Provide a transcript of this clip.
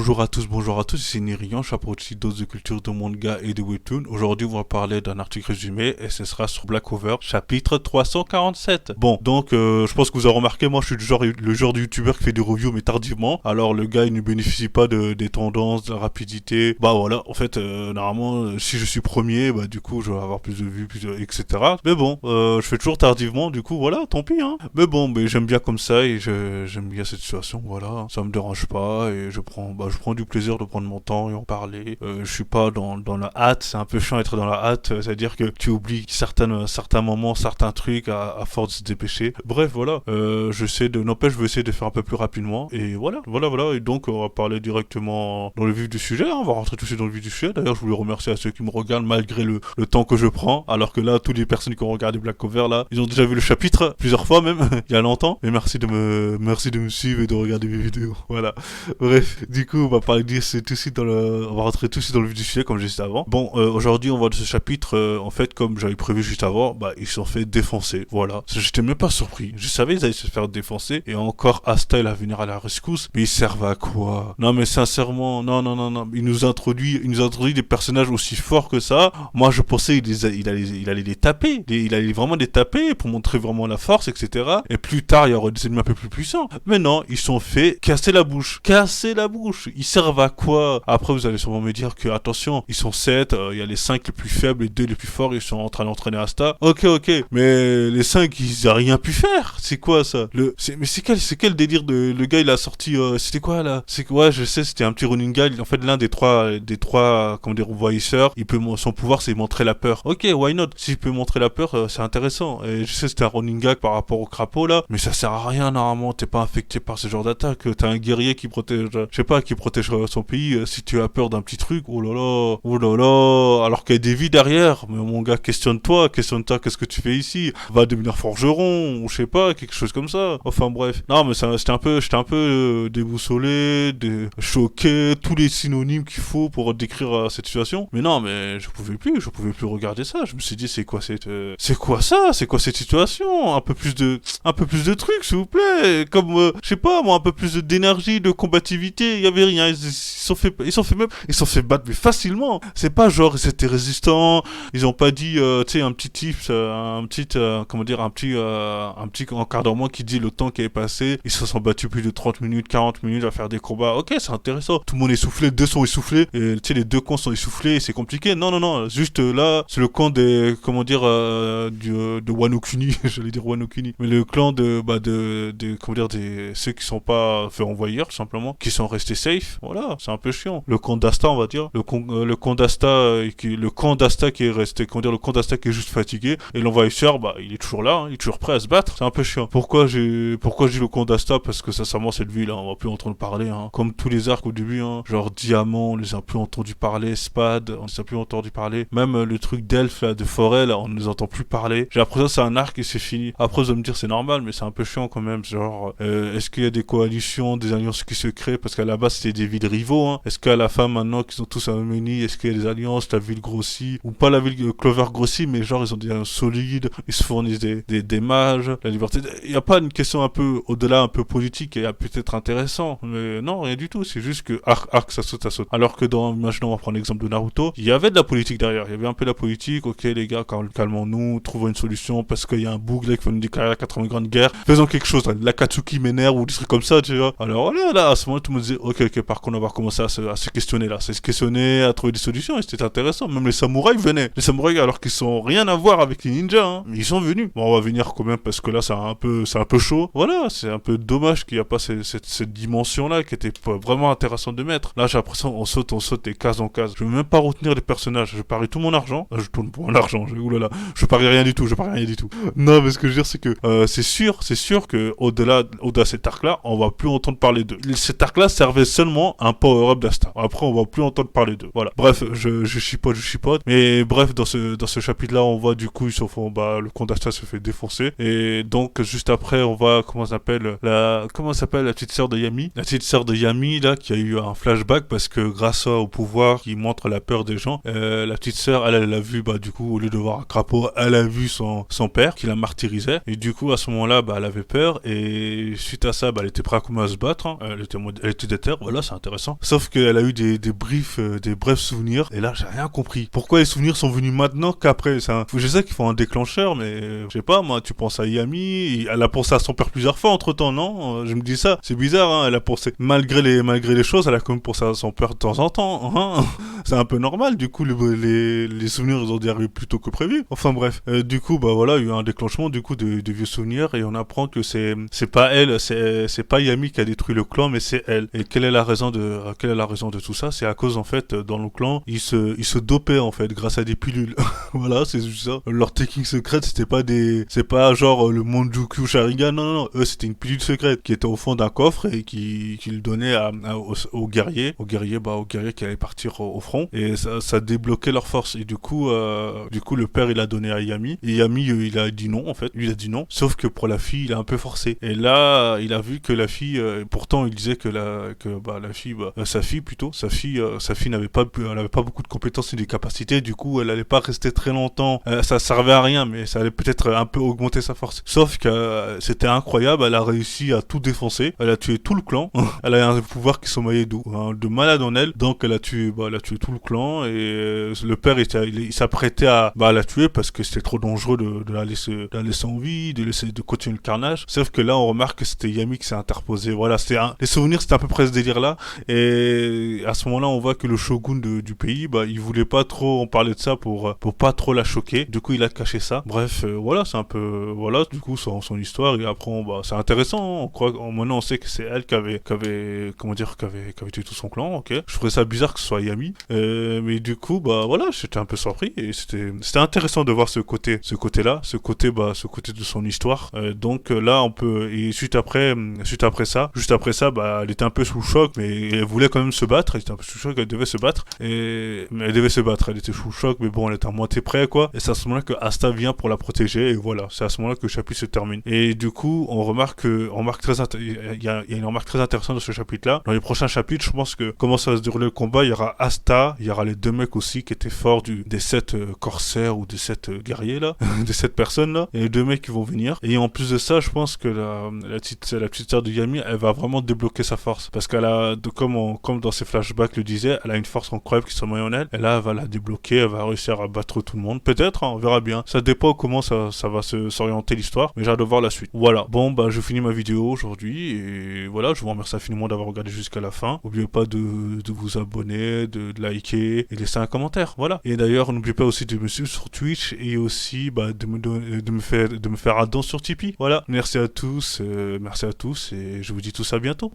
Bonjour à tous, ici Nirian, chapeau de dose de culture de manga et de webtoon. Aujourd'hui, on va parler d'un article résumé et ce sera sur Black Over, chapitre 347. Bon, donc, je pense que vous avez remarqué, moi, je suis le genre de youtubeur qui fait des reviews, mais tardivement. Alors, le gars, il ne bénéficie pas des tendances, de la rapidité. Bah voilà, en fait, normalement, si je suis premier, bah du coup, je vais avoir plus de vues, etc. Mais bon, je fais toujours tardivement, du coup, voilà, tant pis, hein. Mais bon, mais j'aime bien comme ça et j'aime bien cette situation, voilà. Ça me dérange pas et je prends du plaisir de prendre mon temps et en parler. Je suis pas dans la hâte, c'est un peu chiant d'être dans la hâte, c'est-à-dire que tu oublies certains moments, certains trucs à force de se dépêcher. Bref, voilà, je vais essayer de faire un peu plus rapidement et voilà. Et donc on va parler directement dans le vif du sujet, hein. On va rentrer tout de suite dans le vif du sujet. D'ailleurs, je voulais remercier à ceux qui me regardent malgré le temps que je prends, alors que là, toutes les personnes qui ont regardé Black Cover là, ils ont déjà vu le chapitre plusieurs fois même, il y a longtemps. Mais merci de me suivre et de regarder mes vidéos. Voilà. Bref, du coup, on va parler on va rentrer tout de suite dans le vif du sujet comme j'ai dit avant. Bon, aujourd'hui, on va de ce chapitre, en fait, comme j'avais prévu juste avant, bah, ils se sont fait défoncer. Voilà. J'étais même pas surpris. Je savais qu'ils allaient se faire défoncer et encore Asta il à venir à la rescousse. Mais ils servent à quoi? Non, mais sincèrement, non. Il nous introduit des personnages aussi forts que ça. Moi, je pensais il allait les taper. Il allait vraiment les taper pour montrer vraiment la force, etc. Et plus tard, il y aura des ennemis un peu plus puissants. Mais non, ils sont fait casser la bouche. Ils servent à quoi? Après, vous allez sûrement me dire que, attention, ils sont 7, il y a les 5 les plus faibles, les 2 les plus forts, ils sont en train d'entraîner Asta. Ok. Mais les 5, ils n'ont rien pu faire. C'est quoi ça? Mais c'est quel délire de. Le gars, il a sorti. C'était quoi là? Ouais, je sais, c'était un petit running gag. En fait, l'un des trois, comment dire, envahisseurs, son pouvoir, c'est montrer la peur. Ok, why not? S'il peut montrer la peur, c'est intéressant. Et je sais, c'était un running gag par rapport au crapaud là. Mais ça sert à rien, normalement. T'es pas infecté par ce genre d'attaque. T'as un guerrier qui protège, qui protège son pays. Si tu as peur d'un petit truc, oh là là, alors qu'il y a des vies derrière. Mais mon gars, questionne-toi, qu'est-ce que tu fais ici? Va devenir forgeron, ou je sais pas, quelque chose comme ça. Enfin bref. Non, mais j'étais un peu déboussolé, choqué, tous les synonymes qu'il faut pour décrire cette situation. Mais non, mais je pouvais plus regarder ça. Je me suis dit, c'est quoi cette situation? Un peu plus de trucs, s'il vous plaît. Comme, je sais pas, moi, un peu plus d'énergie, de combativité. Il y avait rien. Ils se sont fait battre, mais facilement. C'est pas genre, ils étaient résistants. Ils ont pas dit, tu sais, un petit tips, un petit encadrement qui dit le temps qui est passé. Ils se sont battus plus de 30 minutes, 40 minutes à faire des combats. Ok, c'est intéressant. Tout le monde est essoufflé, deux sont essoufflés. Et tu sais, les deux camps sont essoufflés. C'est compliqué. Non. Juste là, c'est le camp des, de Wano Kuni. J'allais dire Wano Kuni. Mais le clan de ceux qui sont pas fait envahir, tout simplement. Qui sont restés safe. Voilà, c'est un peu chiant. Le camp d'Asta, on va dire. Le camp d'Asta, qui est resté, le camp d'Asta qui est juste fatigué. Et l'envahisseur, bah, il est toujours là, hein, il est toujours prêt à se battre. C'est un peu chiant. Pourquoi je dis le camp d'Asta? Parce que sincèrement, cette ville, hein, on va plus entendre parler, hein. Comme tous les arcs au début, hein. Genre Diamant, on les a plus entendu parler. Spade, on les a plus entendu parler. Même le truc d'Elf, là, de forêt, là, on ne les entend plus parler. J'ai l'impression que c'est un arc et c'est fini. Après, vous allez me dire, c'est normal, mais c'est un peu chiant quand même. Genre, est-ce qu'il y a des coalitions, des alliances qui se créent? Parce qu'à la base, c'était des villes rivaux, hein. Est-ce qu'à la fin, maintenant qu'ils ont tous un menu, est-ce qu'il y a des alliances, la ville grossit? Ou pas la ville Clover grossit, mais genre, ils ont des alliances solides, ils se fournissent des mages, la liberté. Il n'y a pas une question un peu au-delà, un peu politique et peut-être intéressant. Mais non, rien du tout. C'est juste que arc, ça saute. Alors que imaginons, on va prendre l'exemple de Naruto, il y avait de la politique derrière. Il y avait un peu de la politique. Ok, les gars, calmons-nous, trouvons une solution parce qu'il y a un bug là qui va nous déclarer la 80 grande guerre. Faisons quelque chose. L'Akatsuki m'énerve ou des trucs comme ça, tu vois. Alors là, à ce moment, tout le monde disait, ok, par contre, on va commencer à se questionner là. Se questionner, à trouver des solutions et c'était intéressant. Même les samouraïs venaient. Les samouraïs, alors qu'ils sont rien à voir avec les ninjas, hein. Ils sont venus. Bon, on va venir quand même parce que là, c'est un peu chaud. Voilà, c'est un peu dommage qu'il n'y a pas cette dimension-là qui était vraiment intéressante de mettre. Là, j'ai l'impression on saute des cases en cases. Je veux même pas retenir les personnages. Je parie tout mon argent. Je tourne pour mon argent. Oulala. Je parie rien du tout. Non, mais ce que je veux dire, c'est que c'est sûr que au-delà de cet arc-là, on va plus entendre parler d'eux. Cet arc-là servait seulement un power-up d'Asta. Après, on va plus entendre parler d'eux. Voilà. Bref, je chipote. Mais bref, dans ce chapitre-là, on voit du coup, le camp d'Asta se fait défoncer. Et donc, juste après, on va, comment s'appelle la petite sœur de Yami? La petite sœur de Yami, là, qui a eu un flashback parce que grâce au pouvoir qui montre la peur des gens, la petite sœur, elle a vu, du coup, au lieu de voir un crapaud, elle a vu son père qui la martyrisait. Et du coup, à ce moment-là, elle avait peur. Et suite à ça, elle était prête à se battre, hein. Elle était déterre, voilà, c'est intéressant. Sauf qu'elle a eu des brefs souvenirs, et là, j'ai rien compris. Pourquoi les souvenirs sont venus maintenant qu'après? Je sais qu'il faut un déclencheur, mais je sais pas, moi, tu penses à Yami, elle a pensé à son père plusieurs fois entre temps, non? Je me dis ça, c'est bizarre, hein, elle a pensé, malgré les choses, elle a quand même pensé à son père de temps en temps, hein. C'est un peu normal, du coup, les souvenirs, ils ont dû arriver plus tôt que prévu. Enfin bref, du coup, bah voilà, il y a eu un déclenchement, du coup, de vieux souvenirs, et on apprend que c'est pas elle, c'est pas Yami qui a détruit le clan, mais c'est elle. Et quelle est la raison de tout ça? C'est à cause, en fait, dans le clan, ils se dopaient, en fait, grâce à des pilules. Voilà, c'est juste ça. Leur technique secrète, c'est pas genre le Monjuku Sharingan, non, non, non. Eux, c'était une pilule secrète qui était au fond d'un coffre et qu'ils donnaient aux guerriers, qui allaient partir au front. Et ça débloquait leur force. Et du coup, le père, il a donné à Yami. Et Yami, il a dit non, en fait. Lui, il a dit non. Sauf que pour la fille, il a un peu forcé. Et là, il a vu que la fille, pourtant, il disait que sa fille n'avait pas beaucoup de compétences et de capacités. Du coup, elle allait pas rester très longtemps. Ça servait à rien, mais ça allait peut-être un peu augmenter sa force. Sauf que c'était incroyable. Elle a réussi à tout défoncer. Elle a tué tout le clan. Elle a un pouvoir qui sommeillait de malade en elle. Donc, elle a tué tout le clan. Et le père, il s'apprêtait à la tuer parce que c'était trop dangereux de la laisser en vie, de continuer le carnage. Sauf que là, on remarque que c'était Yami qui s'est interposé. Voilà, les souvenirs, c'était à peu près ce délire-là. Et à ce moment-là, on voit que le shogun du pays, il voulait pas trop en parler de ça pour pas trop la choquer. Du coup, il a caché ça. Bref, voilà, c'est un peu, voilà, du coup, son histoire. Et après, c'est intéressant. Maintenant, on sait que c'est elle qui avait tué tout son clan. Ok. Je trouvais ça bizarre que ce soit Yami. Mais du coup, voilà, j'étais un peu surpris et c'était intéressant de voir ce côté-là, ce côté de son histoire. Donc là, on peut, et juste après ça, elle était un peu sous le choc, mais elle voulait quand même se battre. Elle était un peu sous le choc, elle devait se battre. Mais elle devait se battre. Elle était sous le choc, mais bon, elle était à moitié près, quoi. Et c'est à ce moment-là que Asta vient pour la protéger. Et voilà, c'est à ce moment-là que le chapitre se termine. Et du coup, il y a une remarque très intéressante de ce chapitre-là. Dans les prochains chapitres, je pense que comment ça va se dérouler le combat, il y aura Asta, il y aura les deux mecs aussi qui étaient forts des 7 corsaires ou des 7 guerriers là, des 7 personnes là. Il y a les deux mecs qui vont venir. Et en plus de ça, je pense que la petite sœur de Yami, elle va vraiment débloquer sa force. Parce qu'elle a, comme dans ses flashbacks le disait, elle a une force incroyable qui sommeille en elle. Et là, elle va la débloquer, elle va réussir à battre tout le monde. Peut-être, hein, on verra bien. Ça dépend comment ça va s'orienter l'histoire. Mais j'ai hâte de voir la suite. Voilà. Bon, je finis ma vidéo aujourd'hui. Et voilà, je vous remercie infiniment d'avoir regardé jusqu'à la fin. N'oubliez pas de vous abonner, de liker et laisser un commentaire. Voilà. Et d'ailleurs, n'oubliez pas aussi de me suivre sur Twitch et aussi de me faire un don sur Tipeee. Voilà. Merci à tous et je vous dis tout ça bientôt.